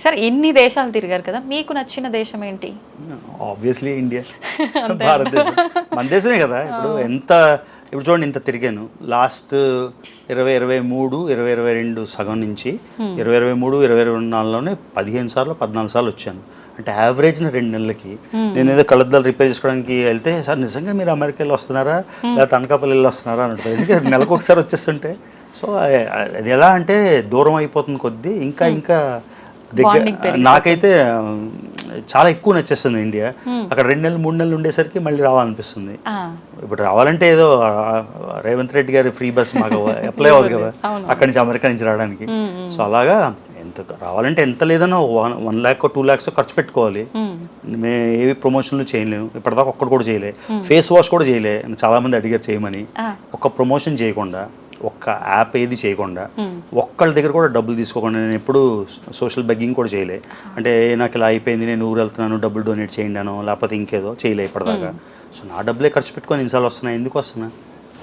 Sir ఇన్ని దేశాలు తిరిగారు కదా, మీకు నచ్చిన దేశం ఏంటి? ఆబ్వియస్లీ ఇండియా, భారతదేశం మన దేశమే కదా. ఇప్పుడు చూడండి, ఇంత తిరిగాను. లాస్ట్ 2023-2022 సగం నుంచి 2023-2024లోనే 15 సార్లు 14 సార్లు వచ్చాను. అంటే యావరేజ్న 2 నెలలకి నేను ఏదో కళ్ళద్దాలు రిపేర్ చేసుకోవడానికి వెళ్తే, సార్ నిజంగా మీరు అమెరికా వెళ్ళి వస్తున్నారా లేకపోతే అనకాపల్లి వెళ్ళి వస్తున్నారా అని అడుగుతారు. ఎందుకంటే నెలకు ఒకసారి వచ్చేస్తుంటే. సో అది ఎలా అంటే దూరం అయిపోతుంది కొద్దీ ఇంకా దగ్గర. నాకైతే చాలా ఎక్కువ నచ్చేస్తుంది ఇండియా. అక్కడ 2 నెలలు 3 నెలలు ఉండేసరికి మళ్ళీ రావాలనిపిస్తుంది. ఇప్పుడు రావాలంటే ఏదో రేవంత్ రెడ్డి గారి ఫ్రీ బస్ మాకు అప్లై అవ్వదు కదా అక్కడి నుంచి అమెరికా నుంచి రావడానికి. సో అలాగా ఎంత రావాలంటే ఎంత లేదన్నా 1 lakh 2 lakhs ఖర్చు పెట్టుకోవాలి. మేము ఏవి ప్రమోషన్లు చేయలేము, ఇప్పటిదాకా ఒక్కటి కూడా చేయలే. ఫేస్ వాష్ కూడా చేయలే, చాలా మంది అడిగారు చేయమని. ఒక్క ప్రమోషన్ చేయకుండా, ఒక్క యాప్ ఏది చేయకుండా, ఒక్కళ్ళ దగ్గర కూడా డబ్బులు తీసుకోకుండా, నేను ఎప్పుడు సోషల్ బెగ్గింగ్ కూడా చేయలే. అంటే నాకు ఇలా అయిపోయింది, నేను ఊరు వెళ్తున్నాను, డబ్బులు డొనేట్ చేయండాను లేకపోతే ఇంకేదో చేయలే ఇప్పటిదాకా. సో నా డబ్బులే ఖర్చు పెట్టుకొని ఇన్నిసార్లు వస్తున్నాయి. ఎందుకు వస్తున్నా?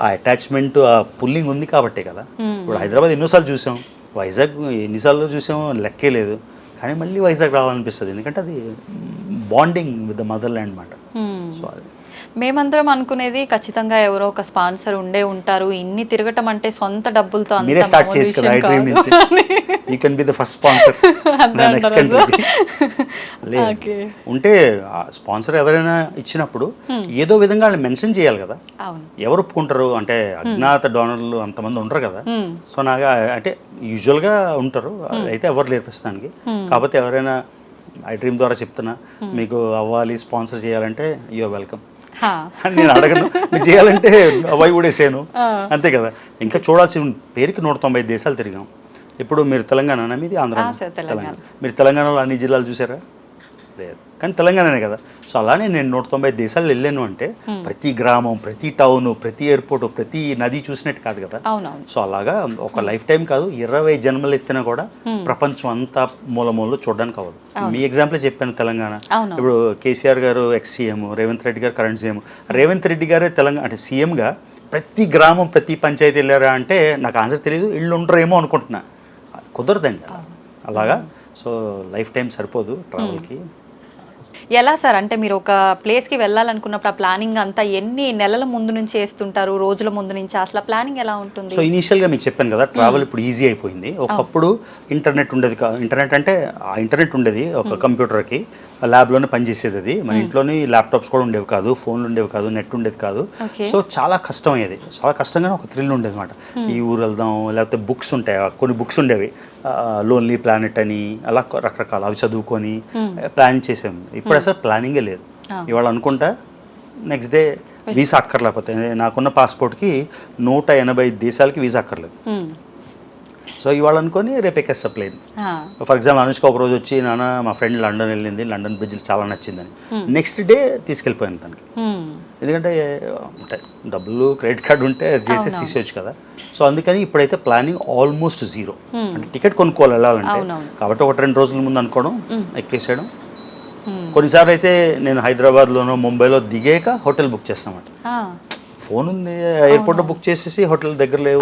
ఆ అటాచ్మెంట్, ఆ పుల్లింగ్ ఉంది కాబట్టే కదా. ఇప్పుడు హైదరాబాద్ ఎన్నోసార్లు చూసాం, వైజాగ్ ఎన్నిసార్లు చూసామో లెక్కే లేదు. కానీ మళ్ళీ వైజాగ్ రావాలనిపిస్తుంది, ఎందుకంటే అది bonding with the mother land అన్నమాట. సో అది మేమందరం అనుకునేది ఖచ్చితంగా ఎవరో ఒక స్పాన్సర్ ఉండే ఉంటారు. ఇన్ని తిరగటం అంటే సొంత డబ్బులతో మీరే స్టార్ట్ చేయొచ్చు కదా ఐ డ్రీమ్ నుంచి. You can be the first sponsor next country. ఉంటే స్పాన్సర్ ఎవరైనా ఇచ్చినప్పుడు ఏదో విధంగా వాళ్ళు మెన్షన్ చేయాలి కదా. ఎవరు ఒప్పుకుంటారు అంటే అజ్ఞాత డోనర్లు అంతమంది ఉంటారు కదా. సో నాకు అంటే యూజువల్గా ఉంటారు, అయితే ఎవరు లేరు ప్రస్తుతానికి. కాకపోతే ఎవరైనా ఐ డ్రీమ్ ద్వారా చెప్తున్నా, మీకు అవ్వాలి స్పాన్సర్ చేయాలంటే యూఆర్ వెల్కమ్ అని నేను అడగను. మీరు చేయాలంటే అవి కూడా వేసాను అంతే కదా. ఇంకా చూడాల్సి పేరుకి 190 దేశాలు తిరిగాం. ఇప్పుడు మీరు తెలంగాణ మీది ఆంధ్ర, తెలంగాణ. మీరు తెలంగాణలో అన్ని జిల్లాలు చూసారా? లేదు, కానీ తెలంగాణనే కదా. సో అలానే నేను 190 దేశాలు వెళ్ళాను అంటే ప్రతి గ్రామం, ప్రతి టౌన్, ప్రతి ఎయిర్పోర్ట్, ప్రతి నది చూసినట్టు కాదు కదా. సో అలాగా ఒక లైఫ్ టైం కాదు, 20 జన్మలు ఎత్తినా కూడా ప్రపంచం అంతా మూలమూలలో చూడడానికి అవ్వదు. మీ ఎగ్జాంపుల్ చెప్పాను తెలంగాణ. ఇప్పుడు కేసీఆర్ గారు ఎక్స్ సీఎం, రేవంత్ రెడ్డి గారు కరెంట్ సీఎం. రేవంత్ రెడ్డి గారే తెలంగాణ అంటే సీఎంగా ప్రతి గ్రామం, ప్రతి పంచాయతీ వెళ్ళారా అంటే నాకు ఆన్సర్ తెలియదు, ఇళ్ళు ఉండరేమో అనుకుంటున్నా. కుదరదండి అలాగా. సో లైఫ్ టైం సరిపోదు ట్రావెల్కి. ఎలా సార్ అంటే మీరు ఒక ప్లేస్కి వెళ్ళాలనుకున్నప్పుడు ఆ ప్లానింగ్ అంతా ఎన్ని నెలల ముందు నుంచి చేస్తుంటారు, రోజుల ముందు నుంచి? అసలు ప్లానింగ్ ఎలా ఉంటుంది? సో ఇనీషియల్గా మీకు చెప్పాను కదా, ట్రావెల్ ఇప్పుడు ఈజీ అయిపోయింది. ఒకప్పుడు ఇంటర్నెట్ ఉండేది. ఇంటర్నెట్ అంటే ఆ ఇంటర్నెట్ ఉండేది ఒక కంప్యూటర్కి, ల్యాబ్లోనే పనిచేసేది. అది మన ఇంట్లోని ల్యాప్టాప్స్ కూడా ఉండేవి కాదు, ఫోన్లు ఉండేవి కాదు, నెట్ ఉండేది కాదు. సో చాలా కష్టం అయ్యేది. చాలా కష్టంగానే ఒక థ్రిల్ ఉండేది అనమాట. ఈ ఊరు వెళ్దాం, లేకపోతే బుక్స్ ఉంటాయి, కొన్ని బుక్స్ ఉండేవి, లోన్లీ ప్లానెట్ అని, అలా రకరకాల అవి చదువుకొని ప్లాన్ చేసాము. ఇప్పుడు అసలు ప్లానింగే లేదు. ఇవాళ అనుకుంటా నెక్స్ట్ డే వీసా అక్కర్లేకపోతే, నాకున్న పాస్పోర్ట్కి 180 దేశాలకి వీసా అక్కర్లేదు. సో ఇవాళ అనుకొని రేపు ఎక్కేస్తా ప్లేన్. ఫర్ ఎగ్జాంపుల్ అనుష్క ఒక రోజు వచ్చి, నాన్న మా ఫ్రెండ్ లండన్ వెళ్ళింది, లండన్ బ్రిడ్జ్ చాలా నచ్చిందని, నెక్స్ట్ డే తీసుకెళ్ళిపోయాను తనకి. ఎందుకంటే అంటే డబ్బులు క్రెడిట్ కార్డు ఉంటే అది చేసేసి తీసేయచ్చు కదా. సో అందుకని ఇప్పుడైతే ప్లానింగ్ ఆల్మోస్ట్ జీరో. అంటే టికెట్ కొనుక్కోవాలి వెళ్ళాలంటే, కాబట్టి 1-2 రోజుల ముందు అనుకోవడం, ఎక్కేసేయడం. కొన్నిసార్లు అయితే నేను హైదరాబాద్లోనో ముంబైలో దిగాక హోటల్ బుక్ చేస్తామంట. ఫోన్ ఉంది, ఎయిర్పోర్ట్లో బుక్ చేసేసి హోటల్ దగ్గర లేవు,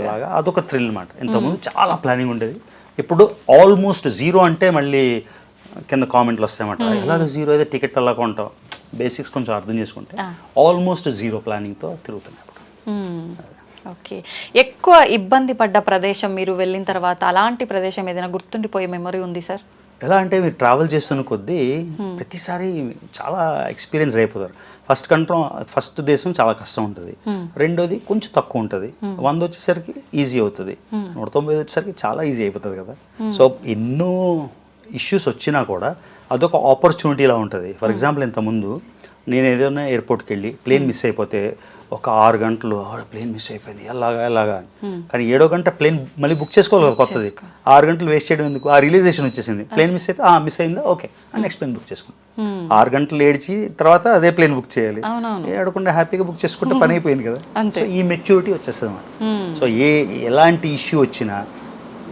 అలాగా అదొక థ్రిల్ అనమాట. ఇంతకుముందు చాలా ప్లానింగ్ ఉండేది, ఇప్పుడు ఆల్మోస్ట్ జీరో. అంటే మళ్ళీ కింద కామెంట్లు వస్తాయన్నమాట, ఎలాగ జీరో అయితే టికెట్ అలా కొంటాం. బేసిక్స్ కొంచెం అర్థం చేసుకుంటే ఆల్మోస్ట్ జీరో ప్లానింగ్తో తిరుగుతున్నాయి ఇప్పుడు. ఓకే, ఎక్కువ ఇబ్బంది పడ్డ ప్రదేశం మీరు వెళ్ళిన తర్వాత, అలాంటి ప్రదేశం ఏదైనా గుర్తుండిపోయే మెమరీ ఉంది సార్? ఎలా అంటే మీరు ట్రావెల్ చేస్తున్న కొద్దీ ప్రతిసారి చాలా ఎక్స్పీరియన్స్ అయిపోతారు. ఫస్ట్ దేశం చాలా కష్టం ఉంటుంది, రెండోది కొంచెం తక్కువ ఉంటుంది, 100 వచ్చేసరికి ఈజీ అవుతుంది, 190 వచ్చేసరికి చాలా ఈజీ అయిపోతుంది కదా. సో ఎన్నో ఇష్యూస్ వచ్చినా కూడా అదొక ఆపర్చునిటీలా ఉంటుంది. ఫర్ ఎగ్జాంపుల్ ఇంతకుముందు నేను ఏదైనా ఎయిర్పోర్ట్కి వెళ్ళి ప్లేన్ మిస్ అయిపోతే ఒక 6 గంటలు ప్లేన్ మిస్ అయిపోయింది ఎలాగా అని. కానీ 7వ గంట ప్లేన్ మళ్ళీ బుక్ చేసుకోవాలి కదా కొత్తది. 6 గంటలు వేస్ట్ చేయడం ఎందుకు? ఆ రియలైజేషన్ వచ్చేసింది, ప్లేన్ మిస్ అయితే మిస్ అయిందా, ఓకే నెక్స్ట్ ప్లేన్ బుక్ చేసుకుంటాం. 6 గంటలు ఏడ్చి తర్వాత అదే ప్లేన్ బుక్ చేయాలి, ఏడకుండా హ్యాపీగా బుక్ చేసుకుంటే పని అయిపోయింది కదా. సో ఈ మెచ్యూరిటీ వచ్చేస్తుంది అన్నమాట. సో ఎలాంటి ఇష్యూ వచ్చినా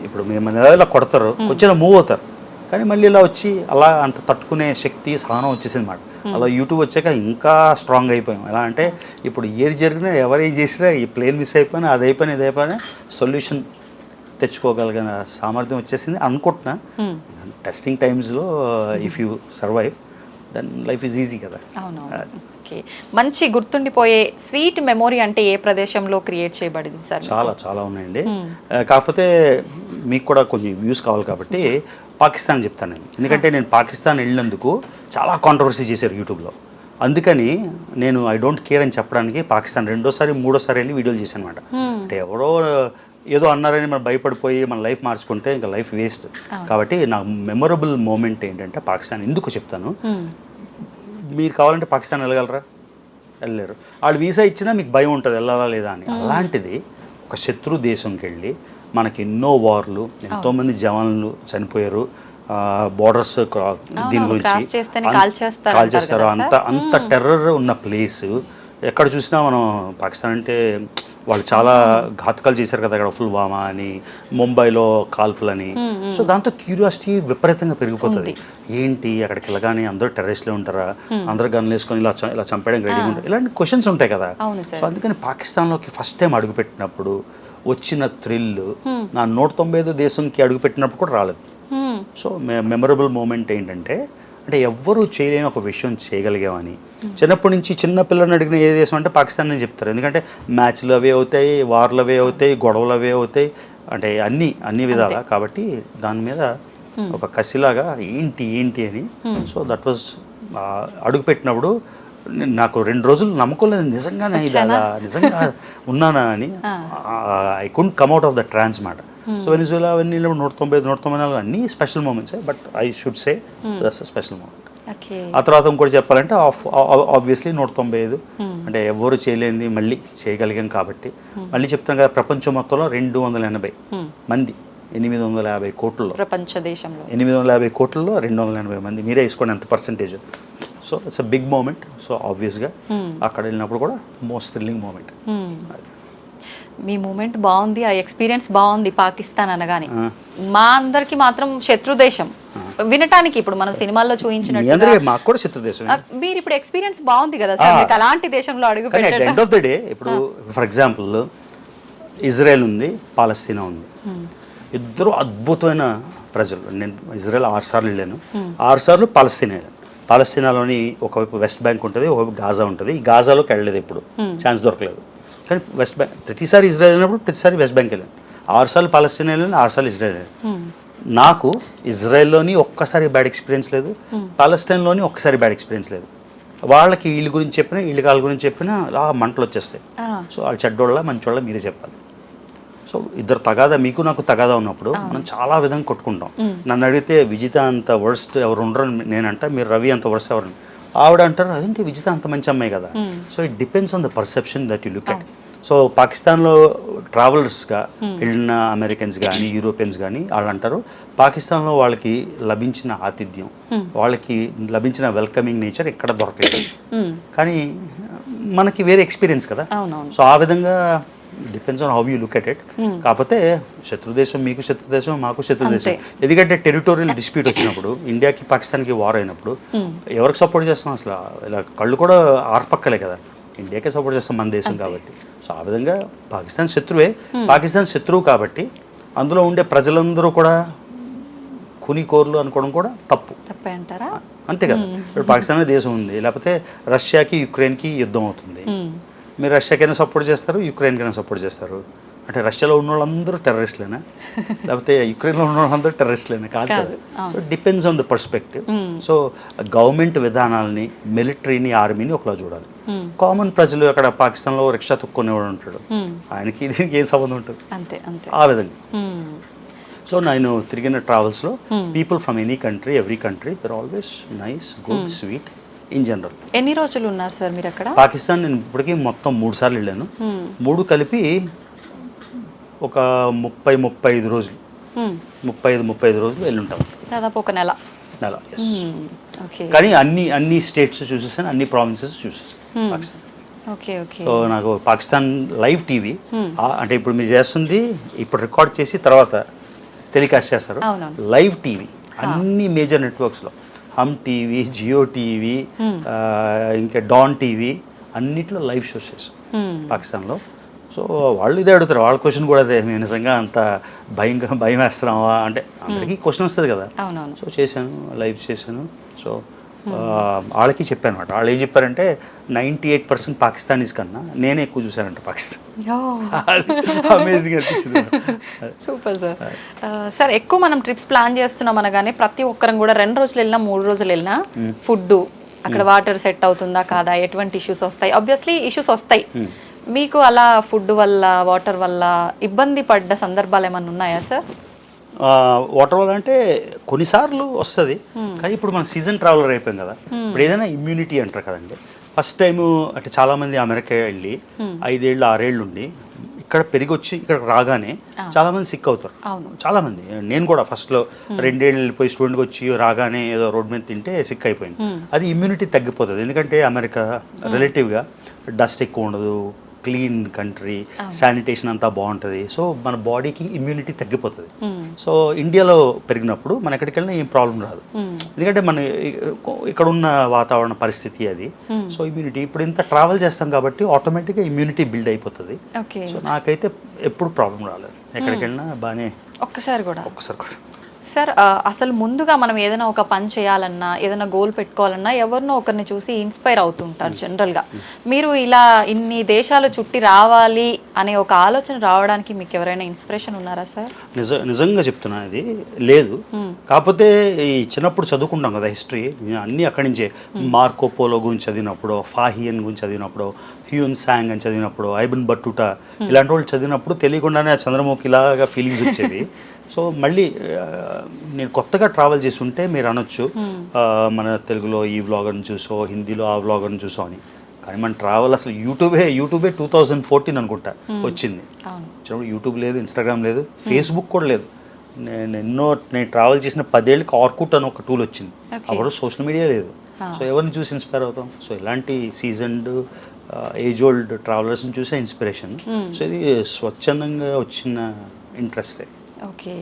ఇప్పుడు మేము ఇలా కొడతారు, కొంచెం మూవ్ అవుతారు, కానీ మళ్ళీ ఇలా వచ్చి అలా అంత తట్టుకునే శక్తి, సహనం వచ్చేసింది అన్నమాట. అలా యూట్యూబ్ వచ్చాక ఇంకా స్ట్రాంగ్ అయిపోయాం. ఎలా అంటే ఇప్పుడు ఏది జరిగినా, ఎవరేం చేసినా, ఈ ప్లేన్ మిస్ అయిపోయినా, అది అయిపోయినా, ఇది అయిపోయినా సొల్యూషన్ తెచ్చుకోగలిగిన సామర్థ్యం వచ్చేసింది అనుకుంటున్నా. టెస్టింగ్ టైమ్స్లో if you survive then life is easy కదా. అవునవును. ఓకే, మంచి గుర్తుండిపోయే స్వీట్ మెమొరీ అంటే ఏ ప్రదేశంలో క్రియేట్ చేయబడింది సార్? చాలా చాలా ఉన్నాయండి. కాకపోతే మీకు కూడా కొంచెం వ్యూస్ కావాలి కాబట్టి పాకిస్తాన్ చెప్తాను నేను. ఎందుకంటే నేను పాకిస్తాన్ వెళ్ళినందుకు చాలా కాంట్రవర్సీ చేశారు యూట్యూబ్లో. అందుకని నేను ఐ డోంట్ కేర్ అని చెప్పడానికి పాకిస్తాన్ రెండోసారి మూడోసారి వెళ్ళి వీడియోలు చేశాను అనమాట. అంటే ఎవరో ఏదో అన్నారని మనం భయపడిపోయి మన లైఫ్ మార్చుకుంటే ఇంకా లైఫ్ వేస్ట్. కాబట్టి నాకు మెమొరబుల్ మూమెంట్ ఏంటంటే పాకిస్తాన్ ఎందుకు చెప్తాను. మీరు కావాలంటే పాకిస్తాన్ వెళ్ళగలరా? వెళ్ళలేరు. వాళ్ళు వీసా ఇచ్చినా మీకు భయం ఉంటుంది వెళ్ళాలా లేదా అని. అలాంటిది ఒక శత్రు దేశంకి వెళ్ళి మనకి ఎన్నో వార్లు, ఎంతోమంది జవాన్లు చనిపోయారు, బోర్డర్స్ దీని గురించి కాల్ చేస్తారు. అంత టెర్రర్ ఉన్న ప్లేస్ ఎక్కడ చూసినా మనం పాకిస్తాన్ అంటే వాళ్ళు చాలా ఘాతకాలు చేశారు కదా అక్కడ, పుల్వామా అని, ముంబైలో కాల్పులని. సో దాంతో క్యూరియాసిటీ విపరీతంగా పెరిగిపోతుంది. ఏంటి అక్కడికి వెళ్ళగానే అందరూ టెర్రరిస్ట్లే ఉంటారా, అందరూ గన్లు వేసుకొని ఇలా చంపేయడానికి రెడీగా ఉంటారు, ఇలాంటి క్వశ్చన్స్ ఉంటాయి కదా. సో అందుకని పాకిస్తాన్లోకి ఫస్ట్ టైం అడుగుపెట్టినప్పుడు వచ్చిన థ్రిల్ నా 195 దేశంకి అడుగుపెట్టినప్పుడు కూడా రాలేదు. సో మెమరబుల్ మూమెంట్ ఏంటంటే అంటే ఎవ్వరూ చేయలేని ఒక విషయం చేయగలిగామని. చిన్నప్పటి నుంచి చిన్న పిల్లల్ని అడిగిన ఏ దేశం అంటే పాకిస్తాన్ అని చెప్తారు. ఎందుకంటే మ్యాచ్లు అవే అవుతాయి, వార్లు అవే అవుతాయి, గొడవలు అవే అవుతాయి, అంటే అన్ని విధాలా. కాబట్టి దాని మీద ఒక కసిలాగా ఏంటి అని. సో దట్ వాజ్ అడుగుపెట్టినప్పుడు నాకు 2 రోజులు నమ్మకం లేదు నిజంగానే నిజంగా ఉన్నానా అని. I could come out of the trance మాట. సో వెనిజులా అవన్నీ 194 అన్నీ special moments. But I should say that's a special moment. ఆ తర్వాత ఇంకోటి చెప్పాలంటే ఆబ్వియస్లీ 195 అంటే ఎవరు చేయలేనిది మళ్ళీ చేయగలిగాం కాబట్టి. మళ్ళీ చెప్తాను కదా, ప్రపంచం మొత్తంలో 280 మంది 850 కోట్లలో, ప్రపంచ దేశంలో 850 కోట్లలో 280 మంది. మీరే వేసుకోండి ఎంత percentage. So it's a big moment. So ఆబ్వియస్గా అక్కడ వెళ్ళినప్పుడు కూడా మోస్ట్ థ్రిల్లింగ్ మూమెంట్. మీ మూమెంట్ బాగుంది, ఆ ఎక్స్పీరియన్స్ బాగుంది పాకిస్తాన్ అనగానే. మా అందరికి మాత్రం శత్రు దేశం వినటానికి ఇప్పుడు మనం సినిమాల్లో చూపించినట్టు మాకు కూడా శత్రు దేశం. మీరు ఇప్పుడు ఎక్స్పీరియన్స్ బాగుంది కదా సార్, మీకు అలాంటి దేశంలో అడుగు పెట్టండి. ఎండ్ ఆఫ్ ద డే ఇప్పుడు ఫర్ ఎగ్జాంపుల్ ఇజ్రాయెల్ ఉంది, పాలస్తీనా ఉంది. ఇద్దరు అద్భుతమైన ప్రజలు. నేను ఇజ్రాయెల్ 6 సార్లు వెళ్ళాను, 6 సార్లు పాలస్తీనా వెళ్ళాను. పాలస్తీనాలోని ఒకవైపు వెస్ట్ బ్యాంక్ ఉంటుంది, ఒకవైపు గాజా ఉంటుంది. ఈ గాజాలోకి వెళ్ళలేదు, ఇప్పుడు ఛాన్స్ దొరకలేదు. కానీ వెస్ట్ బ్యాంక్ ప్రతిసారి ఇజ్రాయెల్ వెళ్ళినప్పుడు ప్రతిసారి వెస్ట్ బ్యాంక్ వెళ్ళాను. 6 సార్లు పాలస్తీనా వెళ్ళాను, 6 సార్లు ఇజ్రాయెల్ వెళ్ళాను. నాకు ఇజ్రాయెల్లోని ఒక్కసారి బ్యాడ్ ఎక్స్పీరియన్స్ లేదు, పాలస్తీన్లోని ఒక్కసారి బ్యాడ్ ఎక్స్పీరియన్స్ లేదు. వాళ్ళకి వీళ్ళ గురించి చెప్పినా, వీళ్ళ వాళ్ళ గురించి చెప్పినా మంటలు వచ్చేస్తాయి. సో వాళ్ళు చెడ్డోళ్ళ మంచోళ్ళ మీరే చెప్పాలి. సో ఇద్దరు తగాదా, మీకు నాకు తగాదా ఉన్నప్పుడు మనం చాలా విధంగా కొట్టుకుంటాం. నన్ను అడిగితే విజిత అంత వర్స్ట్ ఎవరు ఉండరు నేనంట, మీరు రవి అంత వర్స్ట్ ఎవరు ఆవిడ అంటారు. అదేంటి విజిత అంత మంచి అమ్మాయి కదా. So it depends on the perception that you look at. So పాకిస్తాన్లో ట్రావెలర్స్గా వెళ్ళిన అమెరికన్స్ కానీ యూరోపియన్స్ కానీ వాళ్ళు అంటారు పాకిస్తాన్లో వాళ్ళకి లభించిన ఆతిథ్యం, వాళ్ళకి లభించిన వెల్కమింగ్ నేచర్ ఇక్కడ దొరకలేదు. కానీ మనకి వేరే ఎక్స్పీరియన్స్ కదా. సో ఆ విధంగా depends on how you look at it. కాకపోతే శత్రుదేశం మీకు శత్రుదేశం, మాకు శత్రుదేశం. ఎందుకంటే టెరిటోరియల్ డిస్ప్యూట్ వచ్చినప్పుడు, ఇండియాకి పాకిస్తాన్కి వార్ అయినప్పుడు ఎవరికి సపోర్ట్ చేస్తాం అసలు? ఇలా కళ్ళు కూడా ఆర్పక్కలే కదా, ఇండియాకే సపోర్ట్ చేస్తాం మన దేశం కాబట్టి. సో ఆ విధంగా పాకిస్తాన్ శత్రువే. పాకిస్తాన్ శత్రువు కాబట్టి అందులో ఉండే ప్రజలందరూ కూడా కునికోర్లు అనుకోవడం కూడా తప్పే అంటారా? అంతే కదా. ఇప్పుడు పాకిస్తాన్ దేశం ఉంది, లేకపోతే రష్యాకి యుక్రెయిన్కి యుద్ధం అవుతుంది. మీరు రష్యాకైనా సపోర్ట్ చేస్తారు, యుక్రెయిన్కైనా సపోర్ట్ చేస్తారు. అంటే రష్యాలో ఉన్న వాళ్ళందరూ టెర్రరిస్ట్లేనా, లేకపోతే యుక్రెయిన్లో ఉన్న వాళ్ళందరూ టెర్రరిస్ట్లేనా? కాదు కదా. So depends on the perspective. So government విధానాలని, మిలిటరీని, ఆర్మీని ఒకలా చూడాలి. కామన్ ప్రజలు అక్కడ పాకిస్తాన్లో రిక్షా తొక్కునేవాడు ఉంటాడు, ఆయనకి దీనికి ఏం సంబంధం ఉంటుంది? ఆ విధంగా. సో నేను తిరిగిన ట్రావెల్స్లో people from any country, every country, they're always nice, good, sweet in general. ఎన్ని రోజులు ఉన్నారు సార్ మీరు అక్కడ? పాకిస్తాన్ నేను ఇప్పటికీ మొత్తం 3 సార్లు వెళ్ళాను. 3 కలిపి ఒక 30-35 రోజులు, 35 రోజులు వెళ్ళి ఉంటాం. దాదాపు ఒక నెల. కానీ అన్ని స్టేట్స్ చూసేసాను, అన్ని ప్రావిన్సెస్ చూసేసాను పాకిస్తాన్. సో నాకు పాకిస్తాన్ లైవ్ టీవీ అంటే ఇప్పుడు మీరు చేస్తుంది, ఇప్పుడు రికార్డ్ చేసి తర్వాత టెలికాస్ట్ చేస్తారు. లైవ్ టీవీ అన్ని మేజర్ నెట్వర్క్స్లో, హమ్ టీవీ, జియో టీవీ, ఇంకా డాన్ టీవీ, అన్నిట్లో లైవ్ షోస్ చేసాం పాకిస్తాన్లో. సో సో వాళ్ళు ఇదే అడుగుతారు, వాళ్ళ క్వశ్చన్ కూడా అదే, మేము నిజంగా అంత భయం వేస్తున్నావా అంటే అందరికీ క్వశ్చన్ వస్తుంది కదా. అవునవును. సో చేశాను, లైవ్ చేశాను. సో వాళ్ళకి చెప్పాను అనమాట. వాళ్ళు ఏం చెప్పారంటే 98% పాకిస్తానీస్ కన్నా నేనే ఎక్కువ చూశానంట పాకిస్తాన్. అమేజింగ్ అనిపించింది. Super sir. సార్ ఎక్కువ మనం ట్రిప్స్ ప్లాన్ చేస్తున్నాం అనగానే ప్రతి ఒక్కరం కూడా 2 రోజులు వెళ్ళినా 3 రోజులు వెళ్ళినా ఫుడ్ అక్కడ వాటర్ సెట్ అవుతుందా కాదా, ఎటువంటి ఇష్యూస్ వస్తాయి, ఆబ్వియస్లీ ఇష్యూస్ వస్తాయి. మీకు అలా ఫుడ్ వల్ల వాటర్ వల్ల ఇబ్బంది పడ్డ సందర్భాలు ఏమైనా ఉన్నాయా సార్? వాటర్ వల్ల అంటే కొన్నిసార్లు వస్తుంది, కానీ ఇప్పుడు మనం సీజన్ ట్రావెలర్ అయిపోయాం కదా. ఇప్పుడు ఏదైనా ఇమ్యూనిటీ అంటారు కదండి. ఫస్ట్ టైము అంటే చాలామంది అమెరికా వెళ్ళి 5 ఏళ్ళు 6 ఏళ్ళు ఉండి ఇక్కడ పెరిగి వచ్చి ఇక్కడ రాగానే చాలామంది సిక్ అవుతారు. చాలామంది, నేను కూడా ఫస్ట్లో 2 ఏళ్ళు వెళ్ళిపోయి స్టూడెంట్కి వచ్చి రాగానే ఏదో రోడ్ మీద తింటే సిక్ అయిపోయింది. అది ఇమ్యూనిటీ తగ్గిపోతుంది, ఎందుకంటే అమెరికా రిలేటివ్గా డస్ట్ ఎక్కువ ఉండదు, క్లీన్ కంట్రీ, శానిటేషన్ అంతా బాగుంటుంది. సో మన బాడీకి ఇమ్యూనిటీ తగ్గిపోతుంది. సో ఇండియాలో పెరిగినప్పుడు మన ఎక్కడికి వెళ్ళినా ఏం ప్రాబ్లం రాదు, ఎందుకంటే మన ఇక్కడ ఉన్న వాతావరణ పరిస్థితి అది. సో ఇమ్యూనిటీ ఇప్పుడు ఇంత ట్రావెల్ చేస్తాం కాబట్టి ఆటోమేటిక్గా ఇమ్యూనిటీ బిల్డ్ అయిపోతుంది. సో నాకైతే ఎప్పుడు ప్రాబ్లం రాలేదు, ఎక్కడికి వెళ్ళినా బాగానే. ఒక్కసారి కూడా సార్, అసలు ముందుగా మనం ఏదైనా ఒక పని చేయాలన్నా, ఏదైనా గోల్ పెట్టుకోవాలన్నా ఎవరినో ఒకరిని చూసి ఇన్స్పైర్ అవుతుంటారు జనరల్గా. మీరు ఇలా ఇన్ని దేశాలు చుట్టి రావాలి అనే ఒక ఆలోచన రావడానికి మీకు ఎవరైనా ఇన్స్పిరేషన్ ఉన్నారా సార్? నిజంగా చెప్తున్నా, ఇది లేదు. కాకపోతే ఈ చిన్నప్పుడు చదువుకుంటాం కదా హిస్టరీ, అన్నీ అక్కడి నుంచే. మార్కో పోలో గురించి చదివినప్పుడు, ఫాహియన్ గురించి చదివినప్పుడు, హ్యూన్ సాంగ్ అని చదివినప్పుడు, ఐబన్ బట్టుటా ఇలాంటి వాళ్ళు చదివినప్పుడు తెలియకుండానే చంద్రముఖి ఇలాగా ఫీలింగ్స్ వచ్చేవి. సో మళ్ళీ నేను కొత్తగా ట్రావెల్ చేసి ఉంటే మీరు అనొచ్చు మన తెలుగులో ఈ వ్లాగర్ని చూసో, హిందీలో ఆ వ్లాగర్ని చూసో అని. కానీ మన ట్రావెల్ అసలు యూట్యూబే 2014 అనుకుంటా వచ్చింది. చిన్నప్పుడు యూట్యూబ్ లేదు, ఇన్స్టాగ్రామ్ లేదు, ఫేస్బుక్ కూడా లేదు. నేను ట్రావెల్ చేసిన 10 ఏళ్ళకి ఆర్కుట్ అని ఒక టూల్ వచ్చింది. అప్పుడు సోషల్ మీడియా లేదు. సో ఎవరిని చూసి ఇన్స్పైర్ అవుతాం? సో ఇలాంటి సీజన్డ్ ఏజ్ ఓల్డ్ ట్రావెలర్స్ని చూసే ఇన్స్పిరేషన్. సో ఇది స్వచ్ఛందంగా వచ్చిన ఇంట్రెస్టే. ఓకే.